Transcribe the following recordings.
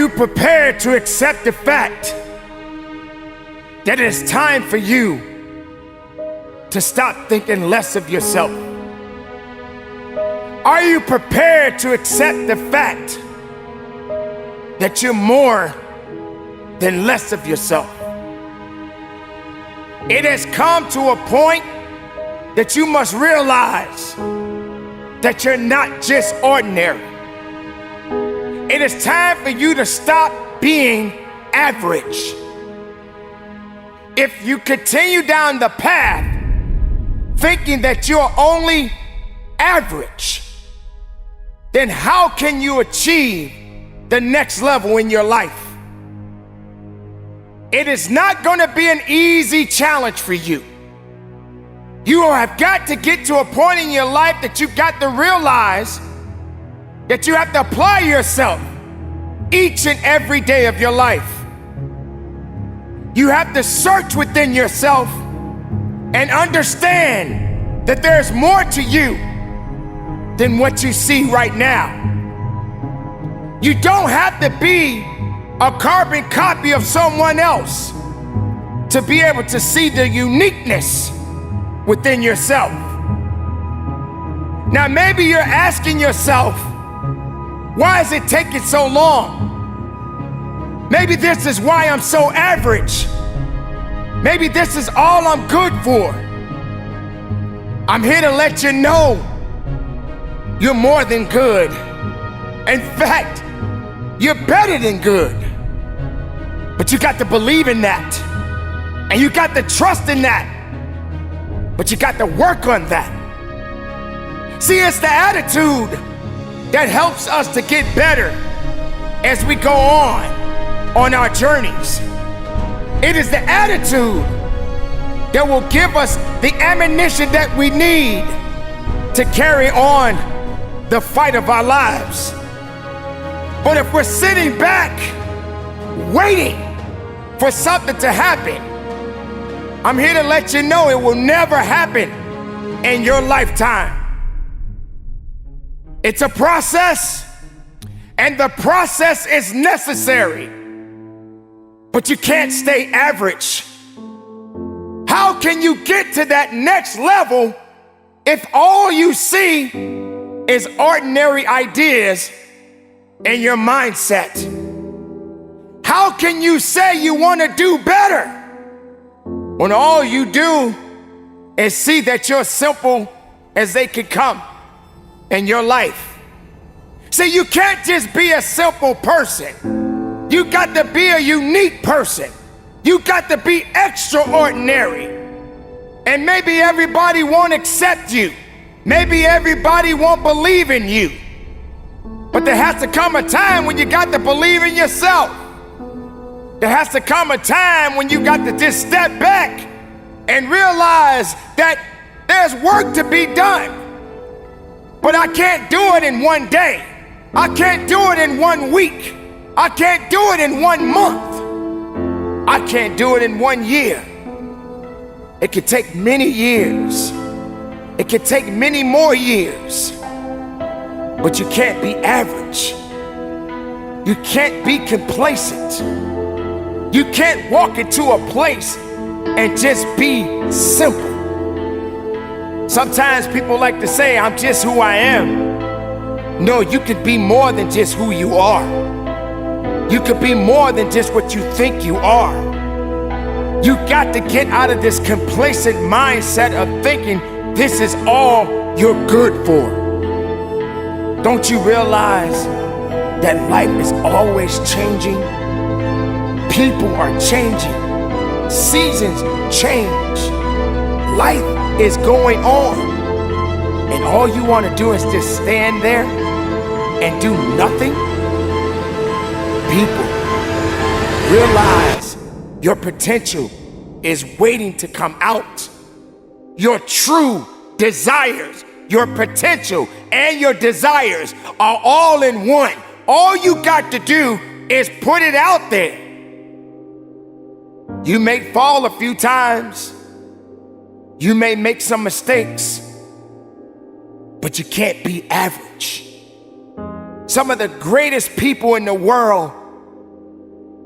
you prepared to accept the fact that it's time for you to stop thinking less of yourself? Are you prepared to accept the fact that you're more than less of yourself? It has come to a point that you must realize that you're not just ordinary. It is time for you to stop being average. If you continue down the path thinking that you're only average, then how can you achieve the next level in your life? It is not going to be an easy challenge for you. You have got to get to a point in your life that you've got to realize that you have to apply yourself each and every day of your life. You have to search within yourself and understand that there's more to you than what you see right now. You don't have to be a carbon copy of someone else to be able to see the uniqueness within yourself. Now, maybe you're asking yourself, why is it taking so long? Maybe this is why I'm so average. Maybe this is all I'm good for. I'm here to let you know you're more than good. In fact, you're better than good. But you got to believe in that. And you got to trust in that. But you got to work on that. See, it's the attitude that helps us to get better as we go on our journeys. It is the attitude that will give us the ammunition that we need to carry on the fight of our lives. But if we're sitting back, waiting for something to happen, I'm here to let you know it will never happen in your lifetime. It's a process, and the process is necessary. But you can't stay average. How can you get to that next level if all you see is ordinary ideas in your mindset? How can you say you want to do better when all you do is see that you're simple as they could come in your life? See, you can't just be a simple person. You got to be a unique person. You got to be extraordinary. And maybe everybody won't accept you. Maybe everybody won't believe in you. But there has to come a time when you got to believe in yourself. There has to come a time when you got to just step back and realize that there's work to be done. But I can't do it in one day. I can't do it in 1 week. I can't do it in 1 month. I can't do it in 1 year. It could take many years. It could take many more years. But you can't be average. You can't be complacent. You can't walk into a place and just be simple. Sometimes people like to say, I'm just who I am. No, you could be more than just who you are. You could be more than just what you think you are. You got to get out of this complacent mindset of thinking this is all you're good for. Don't you realize that life is always changing? People are changing. Seasons change. Life is going on. And all you want to do is just stand there and do nothing? People, realize your potential is waiting to come out. Your true desires, your potential and your desires are all in one. All you got to do is put it out there. You may fall a few times. You may make some mistakes, but you can't be average. Some of the greatest people in the world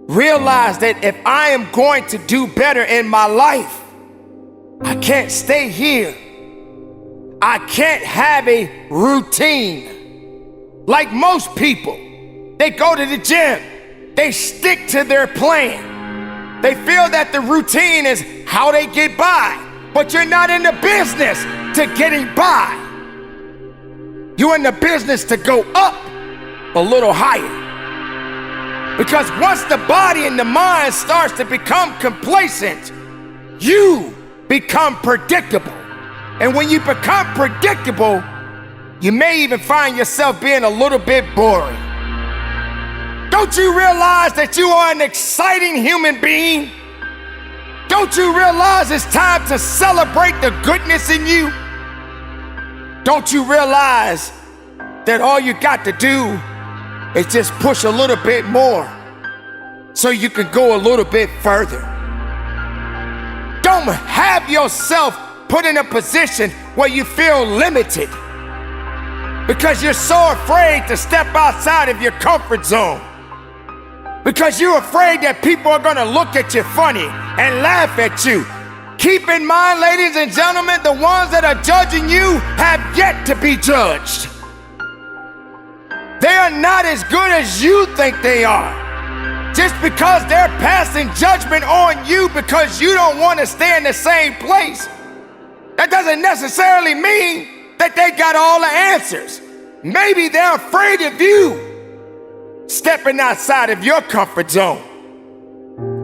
realize that if I am going to do better in my life, I can't stay here. I can't have a routine. Like most people, they go to the gym, they stick to their plan. They feel that the routine is how they get by, but you're not in the business to getting by. You're in the business to go up a little higher. Because once the body and the mind starts to become complacent, you become predictable. And when you become predictable, you may even find yourself being a little bit boring. Don't you realize that you are an exciting human being? Don't you realize it's time to celebrate the goodness in you? Don't you realize that all you got to do is just push a little bit more so you can go a little bit further? Don't have yourself put in a position where you feel limited because you're so afraid to step outside of your comfort zone. Because you're afraid that people are gonna look at you funny and laugh at you. Keep in mind, ladies and gentlemen, the ones that are judging you have yet to be judged. They are not as good as you think they are. Just because they're passing judgment on you because you don't want to stay in the same place, that doesn't necessarily mean that they got all the answers. Maybe they're afraid of you stepping outside of your comfort zone.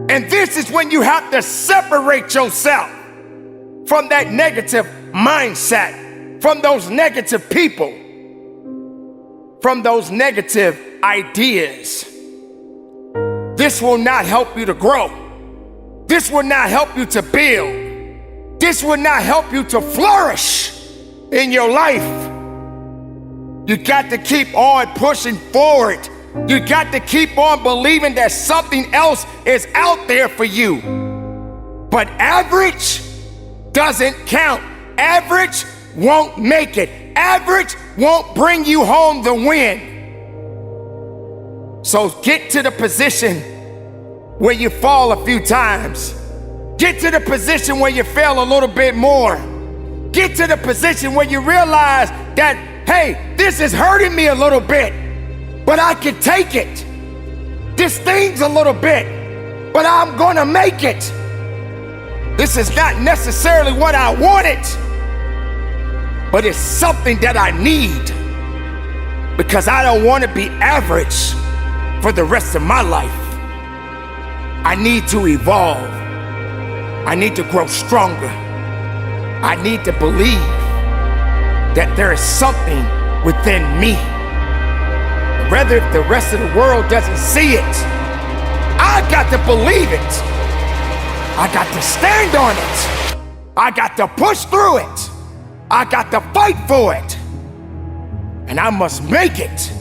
And this is when you have to separate yourself from that negative mindset, from those negative people, from those negative ideas. This will not help you to grow. This will not help you to build. This will not help you to flourish in your life. You got to keep on pushing forward. You got to keep on believing that something else is out there for you. But average doesn't count. Average won't make it. Average won't bring you home the win. So get to the position where you fall a few times. Get to the position where you fail a little bit more. Get to the position where you realize that, hey, this is hurting me a little bit, but I can take it. This stings a little bit, but I'm gonna make it. This is not necessarily what I wanted, but it's something that I need because I don't want to be average for the rest of my life. I need to evolve. I need to grow stronger. I need to believe that there is something within me. Rather, if the rest of the world doesn't see it, I got to believe it. I got to stand on it. I got to push through it. I got to fight for it. And I must make it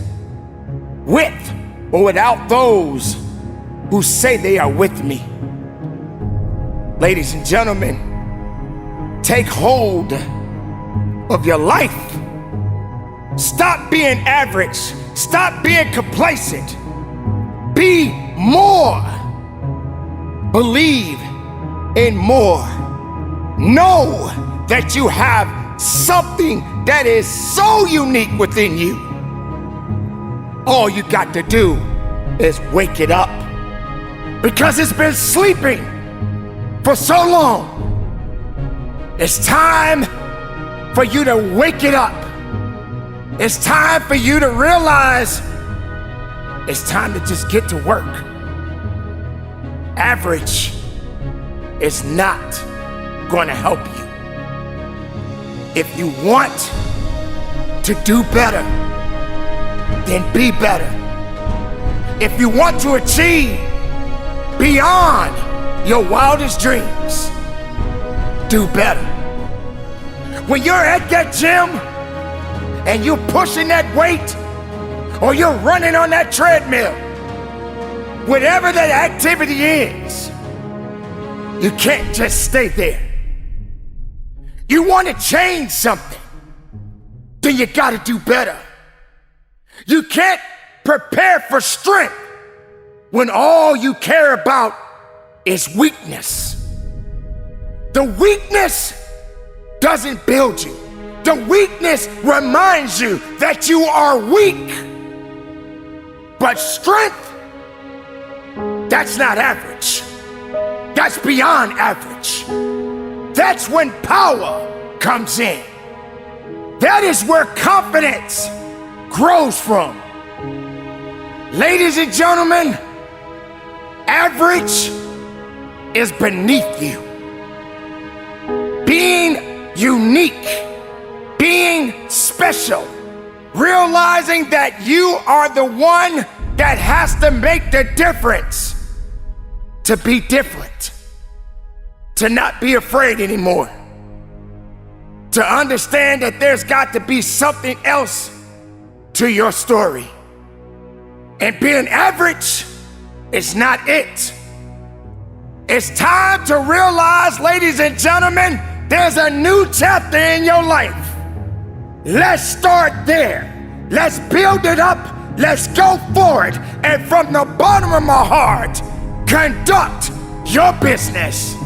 with or without those who say they are with me. Ladies and gentlemen, take hold of your life. Stop being average. Stop being complacent. Be more. Believe in more. Know that you have something that is so unique within you. All you got to do is wake it up, because it's been sleeping for so long. It's time for you to wake it up. It's time for you to realize it's time to just get to work. Average is not going to help you. If you want to do better, then be better. If you want to achieve beyond your wildest dreams, do better. When you're at that gym and you're pushing that weight, or you're running on that treadmill, whatever that activity is, you can't just stay there. You want to change something, then you got to do better. You can't prepare for strength when all you care about is weakness. The weakness doesn't build you. The weakness reminds you that you are weak. But strength, that's not average. That's beyond average. That's when power comes in. That is where confidence grows from. Ladies and gentlemen, average is beneath you. Being unique, being special, realizing that you are the one that has to make the difference, to be different, to not be afraid anymore, to understand that there's got to be something else to your story. And being average is not it. It's time to realize, ladies and gentlemen, there's a new chapter in your life. Let's start there. Let's build it up. Let's go forward. And from the bottom of my heart, conduct your business.